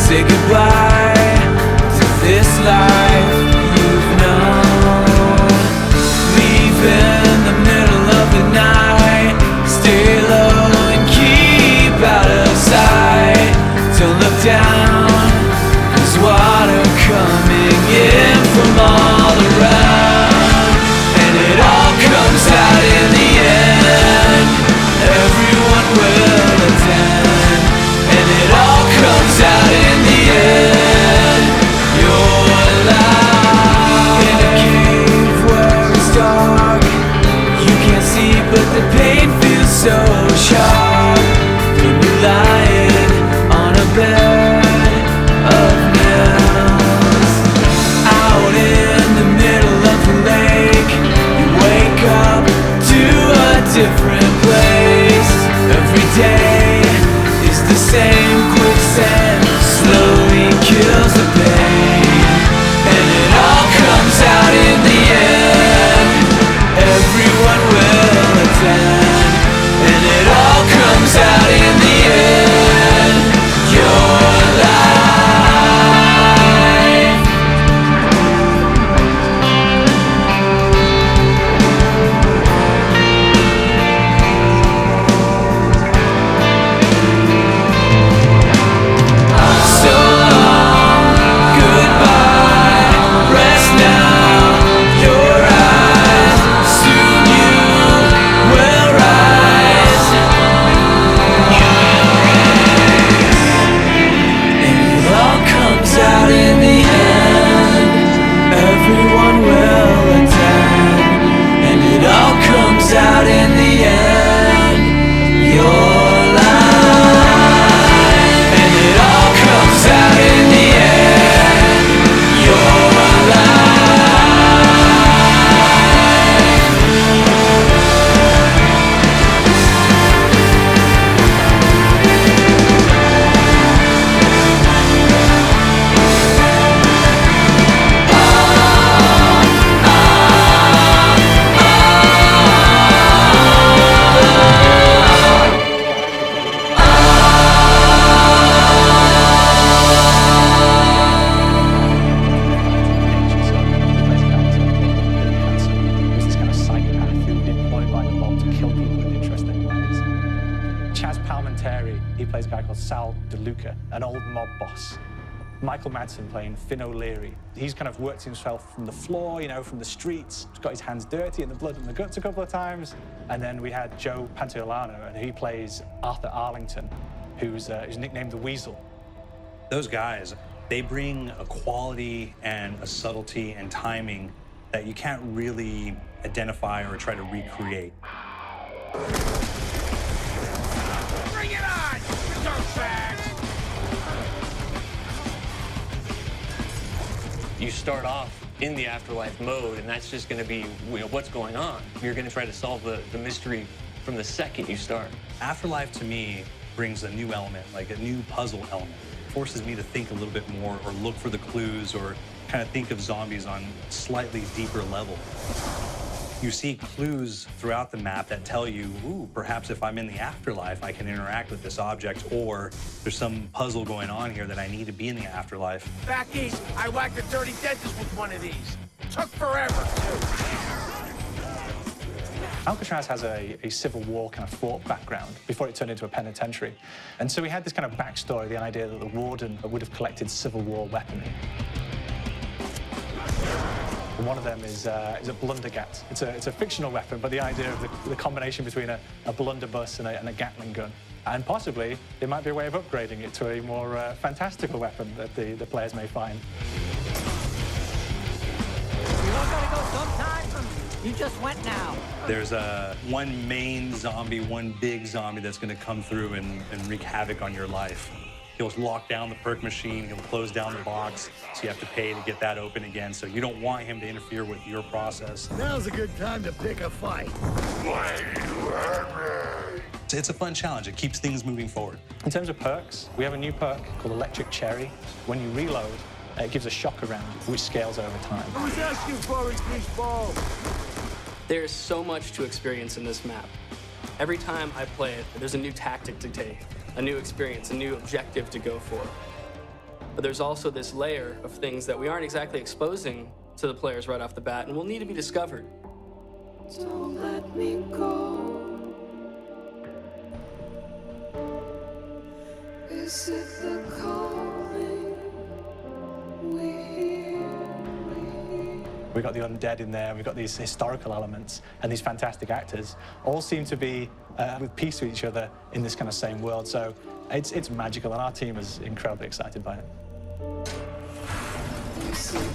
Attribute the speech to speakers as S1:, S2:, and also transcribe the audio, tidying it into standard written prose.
S1: say goodbye to this life you've known. Leave in the middle of the night, stay low and keep out of sight. Don't look down, 'cause water coming in from all around. And it all comes out in the end, everyone will attend. And it all comes out in the end, your life. In a cave where it's dark, you can't see but the pain feels so sharp. When you're lying on a bed of nails, out in the middle of the lake, you wake up to a different place. Every day is the same, quicksand slowly kills the pain. And it all comes out in the end, everyone will attend. And it all comes out in the end, your life. So long, goodbye, rest now, your eyes, soon you will rise. And it all comes out in the end, everyone will attend. And it all comes out in the end, your life. And it all comes out in the end, your life.
S2: Who's this kind of psychopath who's employed by the mob to kill people in interesting ways. Chaz Palminteri, he plays a guy called Sal DeLuca, an old mob boss. Michael Madsen playing Finn O'Leary. He's kind of worked himself from the floor, from the streets. He's got his hands dirty in the blood and the guts a couple of times. And then we had Joe Pantoliano, and he plays Arthur Arlington, who's nicknamed the Weasel.
S3: Those guys, they bring a quality and a subtlety and timing that you can't really identify or try to recreate.
S4: Bring it on, dirtbags!
S5: You start off in the afterlife mode, and that's just going to be what's going on. You're going to try to solve the mystery from the second you start.
S3: Afterlife to me brings a new element, like a new puzzle element. Forces me to think a little bit more or look for the clues or kind of think of zombies on a slightly deeper level. You see clues throughout the map that tell you, ooh, perhaps if I'm in the afterlife, I can interact with this object, or there's some puzzle going on here that I need to be in the afterlife.
S4: Back east, I whacked a dirty dentist with one of these. Took forever, too.
S2: Alcatraz has a Civil War kind of fort background before it turned into a penitentiary. And so we had this kind of backstory, the idea that the warden would have collected Civil War weaponry. And one of them is a blundergat. It's a fictional weapon, but the idea of the combination between a blunderbuss and a Gatling gun. And possibly, there might be a way of upgrading it to a more fantastical weapon that the players may find.
S6: You all gotta go sometime. You just went now.
S3: There's one main zombie, one big zombie that's going to come through and wreak havoc on your life. He'll lock down the perk machine, he'll close down the box, so you have to pay to get that open again. So you don't want him to interfere with your process.
S4: Now's a good time to pick a fight. Why you hurt me?
S3: It's a fun challenge. It keeps things moving forward.
S2: In terms of perks, we have a new perk called Electric Cherry. When you reload, it gives a shock around, which scales over time.
S4: I was asking for it, these balls.
S7: There's so much to experience in this map. Every time I play it, there's a new tactic to take, a new experience, a new objective to go for. but there's also this layer of things that we aren't exactly exposing to the players right off the bat and will need to be discovered.
S8: Don't let me go. Is it the calling we hear?
S2: We've got the undead in there, and we've got these historical elements, and these fantastic actors all seem to be with peace with each other in this kind of same world. So it's magical, and our team is incredibly excited by it.
S8: Is it